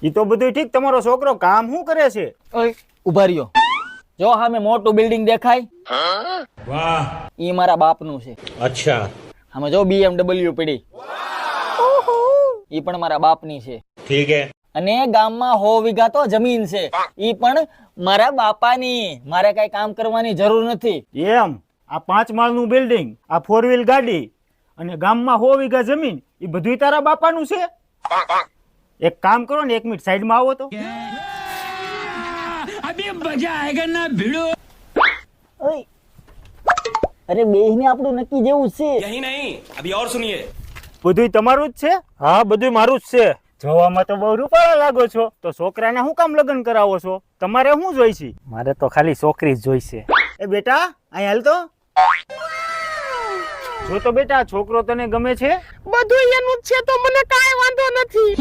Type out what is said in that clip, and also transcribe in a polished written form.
ઈ તો બધું ઠીક, તમારો છોકરો કામ શું કરે છે? ઓય ઉભા રહ્યો, જો સામે મોટું બિલ્ડિંગ દેખાય? વાહ, ઈ મારા બાપનું છે. અચ્છા, આમાં જો BMW પડી, ઈ પણ મારા બાપની છે. ઠીક હે. અને ગામમાં 100 વીઘા તો જમીન છે, ઈ પણ મારા બાપાની. મારે કઈ કામ કરવાની જરૂર નથી. એમ? આ 5 માળનું બિલ્ડિંગ, આ 4 વ્હીલ ગાડી અને ગામમાં 100 વીઘા જમીન, એ બધું તારા બાપાનું છે? એક કામ કરો ને, 1 મિનિટ સાઈડમાં આવો તો. ઓય, અરે બેહીને આપણું નક્કી જેવું છે. यही नहीं, अभी और सुनिए। બધું તમારું જ છે? હા, બધું મારું જ છે. જોવામાં તો બહુ રૂપાળા લાગો છો, તો છોકરાને શું કામ લગ્ન કરાવો છો? તમારે શું જોઈશે? મારે તો ખાલી છોકરી જ જોઈશે. એ બેટા, અહીં હાલ તો. જો તો બેટા, છોકરો તને ગમે છે? બધું એનું જ છે તો મને કાંઈ વાંધો નથી.